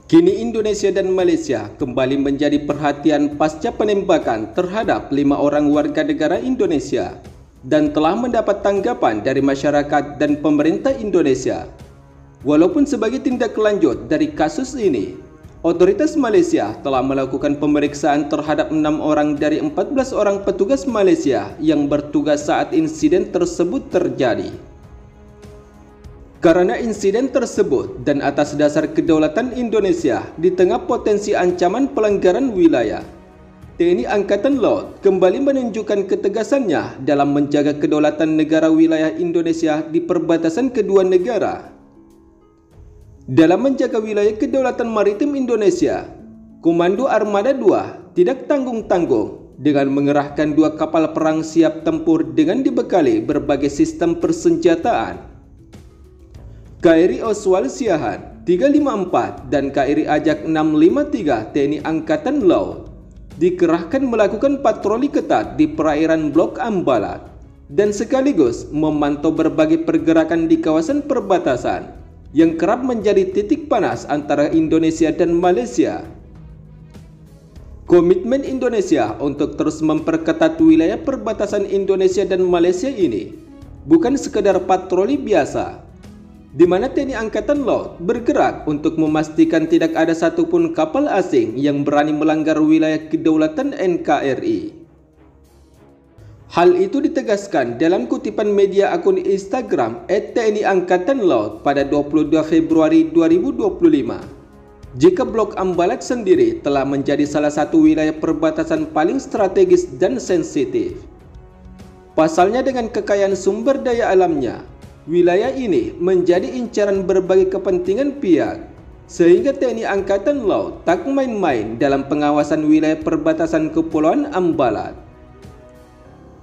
Kini Indonesia dan Malaysia kembali menjadi perhatian pasca penembakan terhadap 5 orang warga negara Indonesia dan telah mendapat tanggapan dari masyarakat dan pemerintah Indonesia. Walaupun sebagai tindak lanjut dari kasus ini, otoritas Malaysia telah melakukan pemeriksaan terhadap 6 orang dari 14 orang petugas Malaysia yang bertugas saat insiden tersebut terjadi. Karena insiden tersebut dan atas dasar kedaulatan Indonesia di tengah potensi ancaman pelanggaran wilayah, TNI Angkatan Laut kembali menunjukkan ketegasannya dalam menjaga kedaulatan negara wilayah Indonesia di perbatasan kedua negara. Dalam menjaga wilayah kedaulatan maritim Indonesia, Komando Armada II tidak tanggung-tanggung dengan mengerahkan 2 kapal perang siap tempur dengan dibekali berbagai sistem persenjataan. KRI Oswald Siahaan 354 dan KRI Ajak 653 TNI Angkatan Laut dikerahkan melakukan patroli ketat di perairan Blok Ambalat dan sekaligus memantau berbagai pergerakan di kawasan perbatasan yang kerap menjadi titik panas antara Indonesia dan Malaysia. Komitmen Indonesia untuk terus memperketat wilayah perbatasan Indonesia dan Malaysia ini bukan sekedar patroli biasa, di mana TNI Angkatan Laut bergerak untuk memastikan tidak ada satupun kapal asing yang berani melanggar wilayah kedaulatan NKRI. Hal itu ditegaskan dalam kutipan media akun Instagram @TNI Angkatan Laut pada 22 Februari 2025. Jika Blok Ambalat sendiri telah menjadi salah satu wilayah perbatasan paling strategis dan sensitif. Pasalnya dengan kekayaan sumber daya alamnya, wilayah ini menjadi incaran berbagai kepentingan pihak, sehingga TNI Angkatan Laut tak main-main dalam pengawasan wilayah perbatasan Kepulauan Ambalat.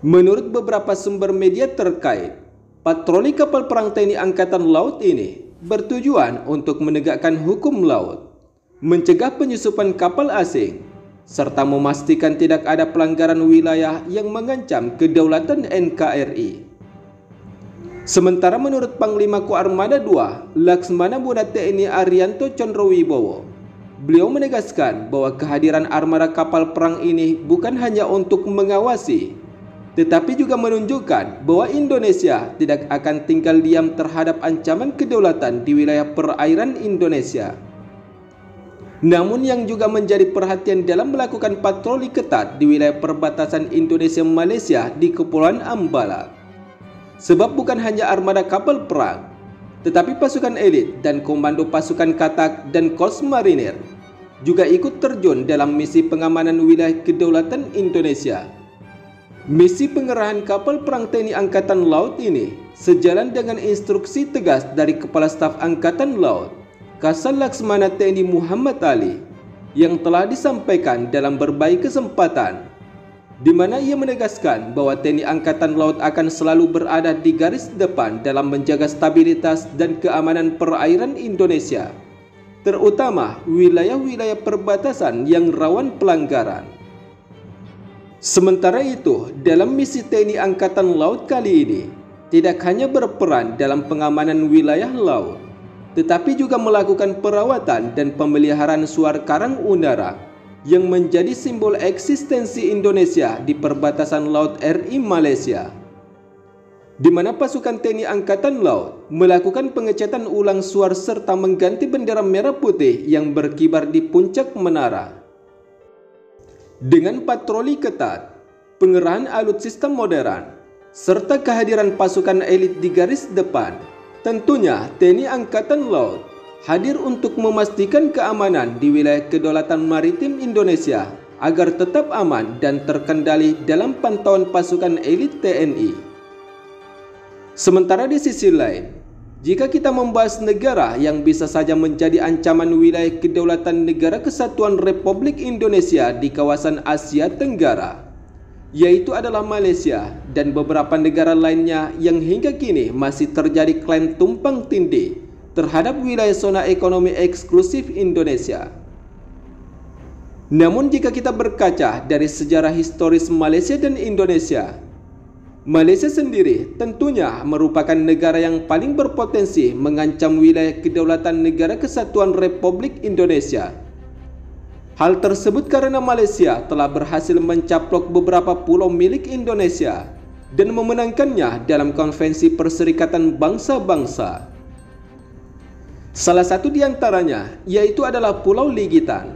Menurut beberapa sumber media terkait, patroli kapal perang TNI Angkatan Laut ini bertujuan untuk menegakkan hukum laut, mencegah penyusupan kapal asing, serta memastikan tidak ada pelanggaran wilayah yang mengancam kedaulatan NKRI. Sementara menurut Panglima Koarmada II, Laksmana Muda TNI Arianto Condrowibowo, beliau menegaskan bahwa kehadiran armada kapal perang ini bukan hanya untuk mengawasi, tetapi juga menunjukkan bahwa Indonesia tidak akan tinggal diam terhadap ancaman kedaulatan di wilayah perairan Indonesia. Namun yang juga menjadi perhatian dalam melakukan patroli ketat di wilayah perbatasan Indonesia-Malaysia di Kepulauan Ambalat. Sebab bukan hanya armada kapal perang, tetapi pasukan elit dan komando pasukan katak dan Korps Marinir juga ikut terjun dalam misi pengamanan wilayah kedaulatan Indonesia. Misi pengerahan kapal perang TNI Angkatan Laut ini sejalan dengan instruksi tegas dari Kepala Staf Angkatan Laut, Kasal Laksmana TNI Muhammad Ali, yang telah disampaikan dalam berbagai kesempatan, di mana ia menegaskan bahwa TNI Angkatan Laut akan selalu berada di garis depan dalam menjaga stabilitas dan keamanan perairan Indonesia, terutama wilayah-wilayah perbatasan yang rawan pelanggaran. Sementara itu, dalam misi TNI Angkatan Laut kali ini, tidak hanya berperan dalam pengamanan wilayah laut, tetapi juga melakukan perawatan dan pemeliharaan suar karang udara yang menjadi simbol eksistensi Indonesia di perbatasan laut RI Malaysia, di mana pasukan TNI Angkatan Laut melakukan pengecatan ulang suar serta mengganti bendera merah putih yang berkibar di puncak menara. Dengan patroli ketat, pengerahan alutsista modern, serta kehadiran pasukan elit di garis depan, tentunya TNI Angkatan Laut hadir untuk memastikan keamanan di wilayah kedaulatan maritim Indonesia agar tetap aman dan terkendali dalam pantauan pasukan elit TNI. Sementara di sisi lain, jika kita membahas negara yang bisa saja menjadi ancaman wilayah kedaulatan Negara Kesatuan Republik Indonesia di kawasan Asia Tenggara, yaitu adalah Malaysia dan beberapa negara lainnya yang hingga kini masih terjadi klaim tumpang tindih terhadap wilayah zona ekonomi eksklusif Indonesia. Namun jika kita berkaca dari sejarah historis Malaysia dan Indonesia, Malaysia sendiri tentunya merupakan negara yang paling berpotensi mengancam wilayah kedaulatan Negara Kesatuan Republik Indonesia. Hal tersebut karena Malaysia telah berhasil mencaplok beberapa pulau milik Indonesia dan memenangkannya dalam Konvensi Perserikatan Bangsa-Bangsa. Salah satu di antaranya yaitu adalah Pulau Ligitan.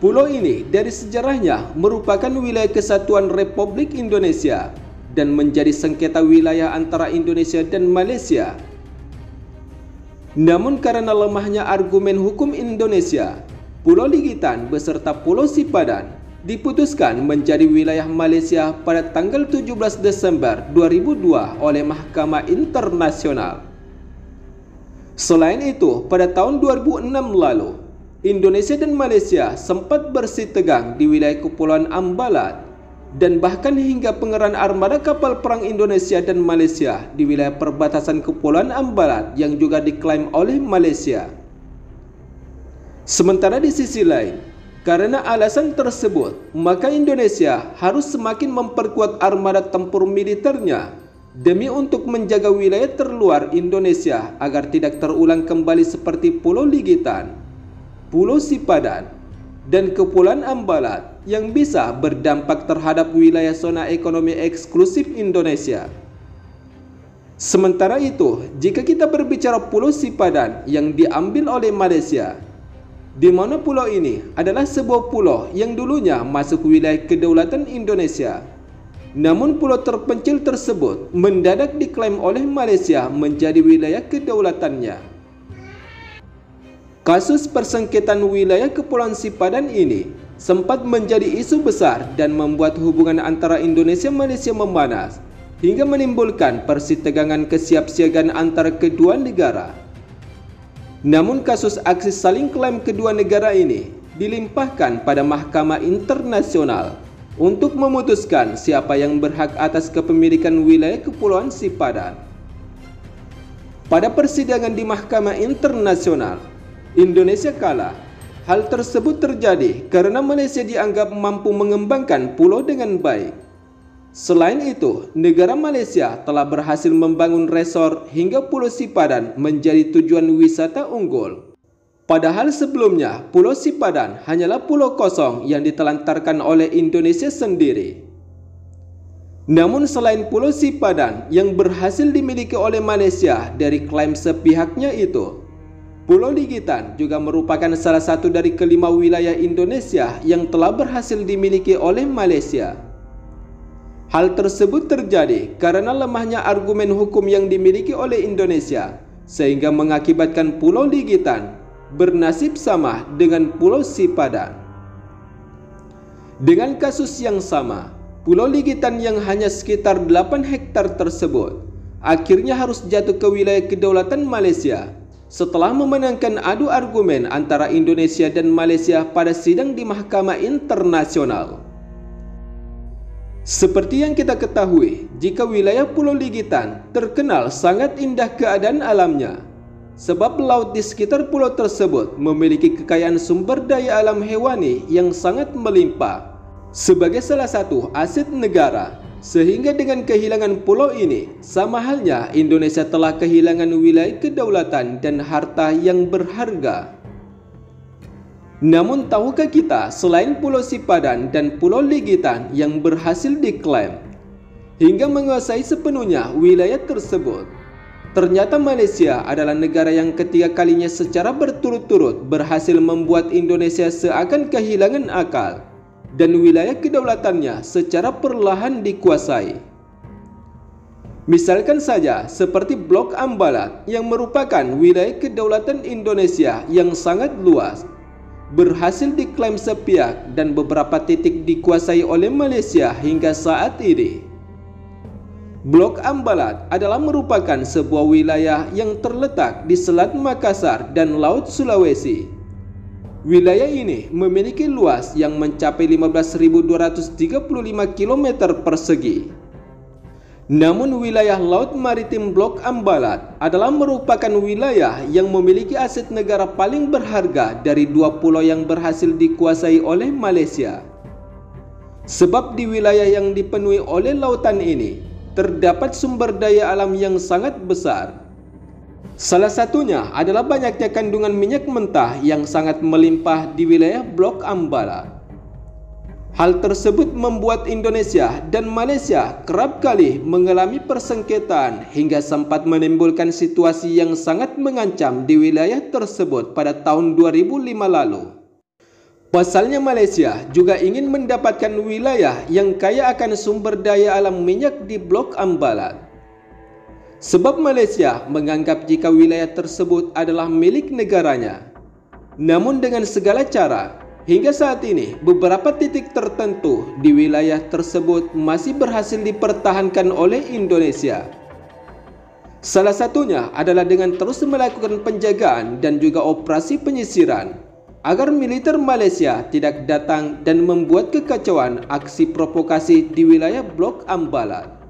Pulau ini dari sejarahnya merupakan wilayah kesatuan Republik Indonesia dan menjadi sengketa wilayah antara Indonesia dan Malaysia. Namun karena lemahnya argumen hukum Indonesia, Pulau Ligitan beserta Pulau Sipadan diputuskan menjadi wilayah Malaysia pada tanggal 17 Desember 2002 oleh Mahkamah Internasional. Selain itu, pada tahun 2006 lalu, Indonesia dan Malaysia sempat bersih tegang di wilayah Kepulauan Ambalat dan bahkan hingga pengerahan armada kapal perang Indonesia dan Malaysia di wilayah perbatasan Kepulauan Ambalat yang juga diklaim oleh Malaysia. Sementara di sisi lain, karena alasan tersebut, maka Indonesia harus semakin memperkuat armada tempur militernya demi untuk menjaga wilayah terluar Indonesia agar tidak terulang kembali seperti Pulau Ligitan, Pulau Sipadan, dan Kepulauan Ambalat yang bisa berdampak terhadap wilayah zona ekonomi eksklusif Indonesia. Sementara itu, jika kita berbicara Pulau Sipadan yang diambil oleh Malaysia, di mana pulau ini adalah sebuah pulau yang dulunya masuk wilayah kedaulatan Indonesia. Namun pulau terpencil tersebut mendadak diklaim oleh Malaysia menjadi wilayah kedaulatannya. Kasus persengketaan wilayah Kepulauan Sipadan ini sempat menjadi isu besar dan membuat hubungan antara Indonesia dan Malaysia memanas hingga menimbulkan persitegangan kesiapsiagaan antara kedua negara. Namun kasus aksi saling klaim kedua negara ini dilimpahkan pada Mahkamah Internasional untuk memutuskan siapa yang berhak atas kepemilikan wilayah Kepulauan Sipadan. Pada persidangan di Mahkamah Internasional, Indonesia kalah. Hal tersebut terjadi karena Malaysia dianggap mampu mengembangkan pulau dengan baik. Selain itu, negara Malaysia telah berhasil membangun resort hingga Pulau Sipadan menjadi tujuan wisata unggul. Padahal sebelumnya, Pulau Sipadan hanyalah pulau kosong yang ditelantarkan oleh Indonesia sendiri. Namun selain Pulau Sipadan yang berhasil dimiliki oleh Malaysia dari klaim sepihaknya itu, Pulau Ligitan juga merupakan salah satu dari kelima wilayah Indonesia yang telah berhasil dimiliki oleh Malaysia. Hal tersebut terjadi karena lemahnya argumen hukum yang dimiliki oleh Indonesia, sehingga mengakibatkan Pulau Ligitan bernasib sama dengan Pulau Sipadan. Dengan kasus yang sama, Pulau Ligitan yang hanya sekitar 8 hektar tersebut akhirnya harus jatuh ke wilayah kedaulatan Malaysia setelah memenangkan adu argumen antara Indonesia dan Malaysia pada sidang di Mahkamah Internasional. Seperti yang kita ketahui, jika wilayah Pulau Ligitan terkenal sangat indah keadaan alamnya, sebab laut di sekitar pulau tersebut memiliki kekayaan sumber daya alam hewani yang sangat melimpah sebagai salah satu aset negara. Sehingga dengan kehilangan pulau ini, sama halnya Indonesia telah kehilangan wilayah kedaulatan dan harta yang berharga. Namun tahukah kita, selain Pulau Sipadan dan Pulau Ligitan yang berhasil diklaim hingga menguasai sepenuhnya wilayah tersebut, ternyata Malaysia adalah negara yang ketiga kalinya secara berturut-turut berhasil membuat Indonesia seakan kehilangan akal dan wilayah kedaulatannya secara perlahan dikuasai. Misalkan saja seperti Blok Ambalat yang merupakan wilayah kedaulatan Indonesia yang sangat luas, berhasil diklaim sepihak dan beberapa titik dikuasai oleh Malaysia hingga saat ini. Blok Ambalat adalah merupakan sebuah wilayah yang terletak di Selat Makassar dan Laut Sulawesi. Wilayah ini memiliki luas yang mencapai 15.235 km persegi. Namun wilayah Laut Maritim Blok Ambalat adalah merupakan wilayah yang memiliki aset negara paling berharga dari dua pulau yang berhasil dikuasai oleh Malaysia. Sebab di wilayah yang dipenuhi oleh lautan ini, terdapat sumber daya alam yang sangat besar. Salah satunya adalah banyaknya kandungan minyak mentah yang sangat melimpah di wilayah Blok Ambala. Hal tersebut membuat Indonesia dan Malaysia kerap kali mengalami persengketaan hingga sempat menimbulkan situasi yang sangat mengancam di wilayah tersebut pada tahun 2005 lalu. Pasalnya Malaysia juga ingin mendapatkan wilayah yang kaya akan sumber daya alam minyak di Blok Ambala. Sebab Malaysia menganggap jika wilayah tersebut adalah milik negaranya. Namun dengan segala cara, hingga saat ini beberapa titik tertentu di wilayah tersebut masih berhasil dipertahankan oleh Indonesia. Salah satunya adalah dengan terus melakukan penjagaan dan juga operasi penyisiran agar militer Malaysia tidak datang dan membuat kekacauan aksi provokasi di wilayah Blok Ambala.